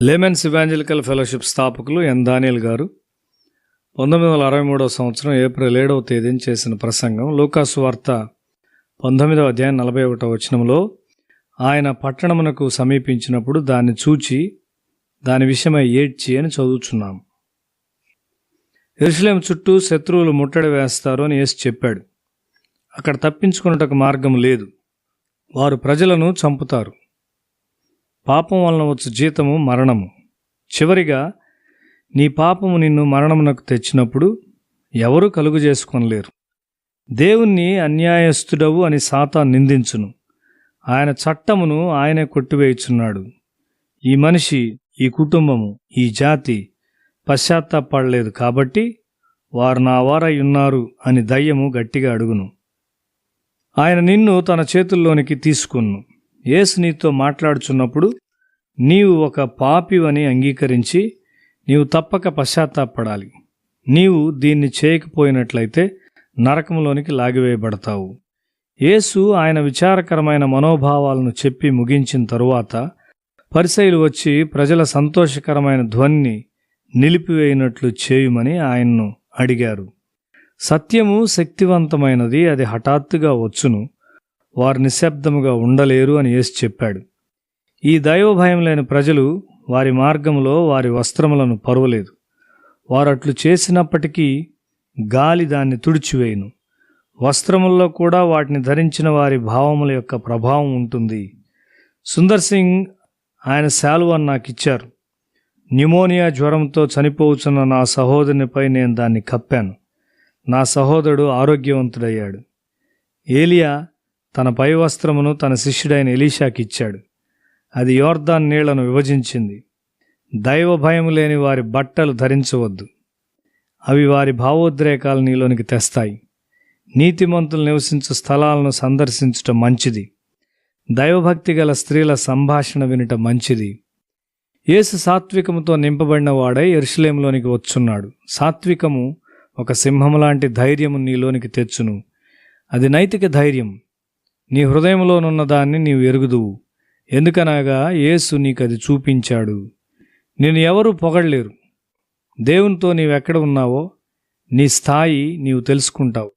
Laymen's evangelical fellowship స్థాపకులు ఎన్ దానియేల్ గారు 1963 సంవత్సరం ఏప్రిల్ 7వ తేదీన చేసిన ప్రసంగం లూకాసు వార్త 19వ అధ్యాయం 41వ వచనంలో ఆయన పట్టణమునకు సమీపించినప్పుడు దాన్ని చూచి దాని విషయమై ఏడ్చి అని చదువుచున్నాము. యెరూషలేము చుట్టూ శత్రువులు ముట్టడి వేస్తారు అని యేసు చెప్పాడు. అక్కడ తప్పించుకున్నటకు మార్గం లేదు. వారు ప్రజలను చంపుతారు. పాపం వలన వచ్చు జీతము మరణము. చివరిగా నీ పాపము నిన్ను మరణమునకు తెచ్చినప్పుడు ఎవరు కలుగు చేసుకొనలేరు. దేవుణ్ణి అన్యాయస్తుడవు అని సాతాను నిందించును. ఆయన చట్టమును ఆయనే కొట్టివేయుచున్నాడు. ఈ మనిషి, ఈ కుటుంబము, ఈ జాతి పశ్చాత్తాపడలేదు కాబట్టి వారు నా వారై ఉన్నారు అని దయ్యము గట్టిగా అడుగును. ఆయన నిన్ను తన చేతుల్లోనికి తీసుకును. యేసు నీతో మాట్లాడుచున్నప్పుడు నీవు ఒక పాపివని అంగీకరించి నీవు తప్పక పశ్చాత్తాపడాలి. నీవు దీన్ని చేయకపోయినట్లయితే నరకంలోనికి లాగివేయబడతావు. యేసు ఆయన విచారకరమైన మనోభావాలను చెప్పి ముగించిన తరువాత పరిసయ్యులు వచ్చి ప్రజల సంతోషకరమైన ధ్వనిని నిలిపివేయినట్లు చేయుమని ఆయన్ను అడిగారు. సత్యము శక్తివంతమైనది, అది హఠాత్తుగా వచ్చును. వారు నిశ్శబ్దముగా ఉండలేరు అని యేసు చెప్పాడు. ఈ దైవభయం లేని ప్రజలు వారి మార్గంలో వారి వస్త్రములను పరువలేదు. వారు అట్లు చేసినప్పటికీ గాలి దాన్ని తుడిచివేయును. వస్త్రముల్లో కూడా వాటిని ధరించిన వారి భావముల యొక్క ప్రభావం ఉంటుంది. సుందర్ సింగ్ ఆయన శాలువాను నాకు ఇచ్చారు. న్యూమోనియా జ్వరంతో చనిపోవచ్చున్న నా సహోదరునిపై నేను దాన్ని కప్పాను. నా సహోదరుడు ఆరోగ్యవంతుడయ్యాడు. ఏలియా తన పై వస్త్రమును తన శిష్యుడైన ఎలీషాకి ఇచ్చాడు. అది యోర్దాను నీళ్లను విభజించింది. దైవ భయం లేని వారి బట్టలు ధరించవద్దు. అవి వారి భావోద్రేకాలు నీలోనికి తెస్తాయి. నీతిమంతులు నివసించు స్థలాలను సందర్శించుట మంచిది. దైవభక్తి గల స్త్రీల సంభాషణ వినుట మంచిది. యేసు సాత్వికముతో నింపబడిన వాడై యెరూషలేములోనికి వచ్చున్నాడు. సాత్వికము ఒక సింహము లాంటి ధైర్యము నీలోనికి తెచ్చును. అది నైతిక ధైర్యం. నీ హృదయంలోనున్న దాన్ని నీవు ఎరుగుదువు. ఎందుకనగా యేసు నీకది చూపించాడు. నిన్ను ఎవరూ పొగడలేరు. దేవునితో నీవెక్కడ ఉన్నావో నీ స్థాయి నీవు తెలుసుకుంటావు.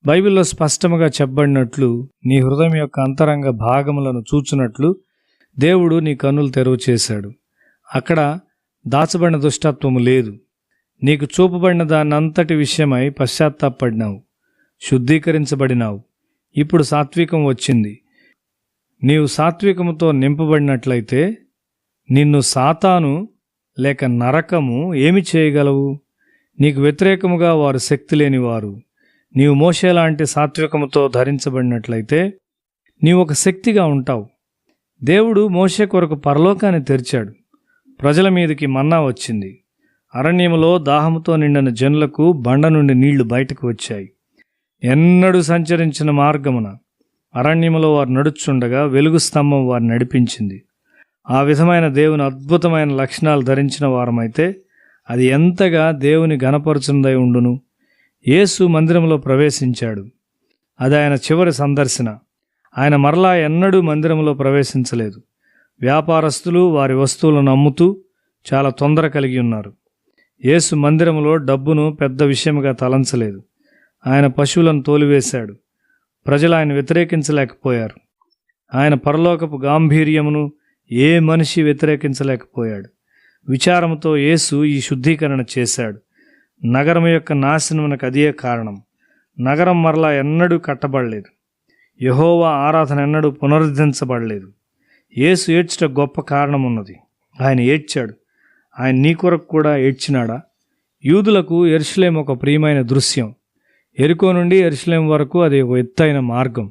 బైబిల్లో స్పష్టముగా చెప్పబడినట్లు నీ హృదయం యొక్క అంతరంగ భాగములను చూచునట్లు దేవుడు నీ కన్నులు తెరువు చేశాడు. అక్కడ దాచబడిన దుష్టత్వము లేదు. నీకు చూపబడిన దానంతటి విషయమై పశ్చాత్తాపడినావు, శుద్ధీకరించబడినావు. ఇప్పుడు సాత్వికం వచ్చింది. నీవు సాత్వికముతో నింపబడినట్లయితే నిన్ను సాతాను లేక నరకము ఏమి చేయగలవు? నీకు వ్యతిరేకముగా వారు శక్తి లేనివారు. నీవు మోషేలాంటి సాత్వికముతో ధరించబడినట్లయితే నీవు ఒక శక్తిగా ఉంటావు. దేవుడు మోషే కొరకు పరలోకాన్ని తెరిచాడు. ప్రజల మీదకి మన్నా వచ్చింది. అరణ్యములో దాహముతో నిండిన జనులకు బండ నుండి నీళ్లు బయటకు వచ్చాయి. ఎన్నడూ సంచరించిన మార్గమున అరణ్యములో వారు నడుచుండగా వెలుగు స్తంభం వారిని నడిపించింది. ఆ విధమైన దేవుని అద్భుతమైన లక్షణాలు ధరించిన వారమైతే అది ఎంతగా దేవుని ఘనపరచునదై ఉండును. యేసు మందిరంలో ప్రవేశించాడు. అది ఆయన చివరి సందర్శన. ఆయన మరలా ఎన్నడూ మందిరంలో ప్రవేశించలేదు. వ్యాపారస్తులు వారి వస్తువులను అమ్ముతూ చాలా తొందర కలిగి ఉన్నారు. యేసు మందిరంలో డబ్బును పెద్ద విషయముగా తలంచలేదు. ఆయన పశువులను తోలివేశాడు. ప్రజలు ఆయన వ్యతిరేకించలేకపోయారు. ఆయన పరలోకపు గాంభీర్యమును ఏ మనిషి వ్యతిరేకించలేకపోయాడు. విచారముతో యేసు ఈ శుద్ధీకరణ చేశాడు. నగరం యొక్క నాశనమునకు అదే కారణం. నగరం మరలా ఎన్నడూ కట్టబడలేదు. యెహోవా ఆరాధన ఎన్నడూ పునరుద్ధరించబడలేదు. యేసు ఏడ్చుట గొప్ప కారణం ఉన్నది. ఆయన ఏడ్చాడు. ఆయన నీ కొరకు కూడా ఏడ్చినాడా? యూదులకు యెరూషలేము ఒక ప్రియమైన దృశ్యం. యెరికో నుండి యెరూషలేము వరకు అది ఒక ఎత్తైన మార్గం.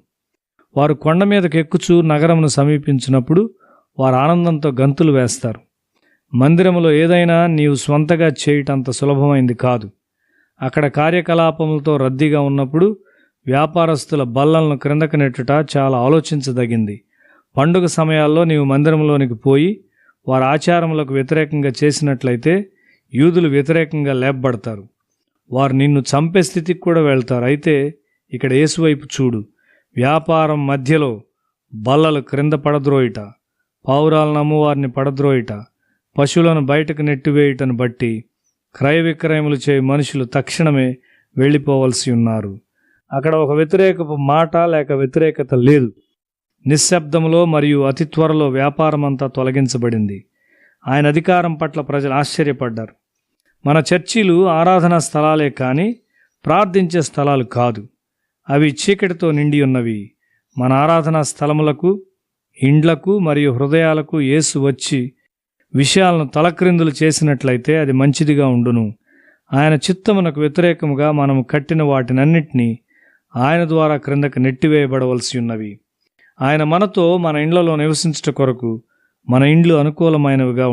వారు కొండ మీదకు ఎక్కుచూ నగరమును సమీపించినప్పుడు వారు ఆనందంతో గంతులు వేస్తారు. మందిరములో ఏదైనా నీవు స్వంతగా చేయటంత సులభమైంది కాదు. అక్కడ కార్యకలాపములతో రద్దీగా ఉన్నప్పుడు వ్యాపారస్తుల బల్లలను క్రిందకు నెట్టుట చాలా ఆలోచించదగింది. పండుగ సమయాల్లో నీవు మందిరంలోనికి పోయి వారి ఆచారములకు వ్యతిరేకంగా చేసినట్లయితే యూదులు వ్యతిరేకంగా లేపబడతారు. వారు నిన్ను చంపే స్థితికి కూడా వెళ్తారు. అయితే ఇక్కడ యేసు వైపు చూడు. వ్యాపారం మధ్యలో బల్లలు క్రింద పడద్రోయిట, పావురాలను అమ్మువారిని పడద్రోయిట, పశువులను బయటకు నెట్టివేయుటను బట్టి క్రయ విక్రయములు చేయు మనుషులు తక్షణమే వెళ్ళిపోవలసి ఉన్నారు. అక్కడ ఒక వ్యతిరేకపు మాట లేక వ్యతిరేకత లేదు. నిశ్శబ్దములో మరియు అతి త్వరలో వ్యాపారమంతా తొలగించబడింది. ఆయన అధికారం పట్ల ప్రజలు ఆశ్చర్యపడ్డారు. మన చర్చిలు ఆరాధనా స్థలాలే కానీ ప్రార్థించే స్థలాలు కాదు. అవి చీకటితో నిండి ఉన్నవి. మన ఆరాధనా స్థలములకు, ఇండ్లకు మరియు హృదయాలకు యేసు వచ్చి విషయాలను తలక్రిందులు చేసినట్లయితే అది మంచిదిగా ఉండును. ఆయన చిత్తమునకు వ్యతిరేకముగా మనము కట్టిన వాటినన్నిటినీ ఆయన ద్వారా క్రిందకు నెట్టివేయబడవలసి ఉన్నవి. ఆయన మనతో మన ఇండ్లలో నివసించుట కొరకు మన ఇండ్లు అనుకూలమైనవిగా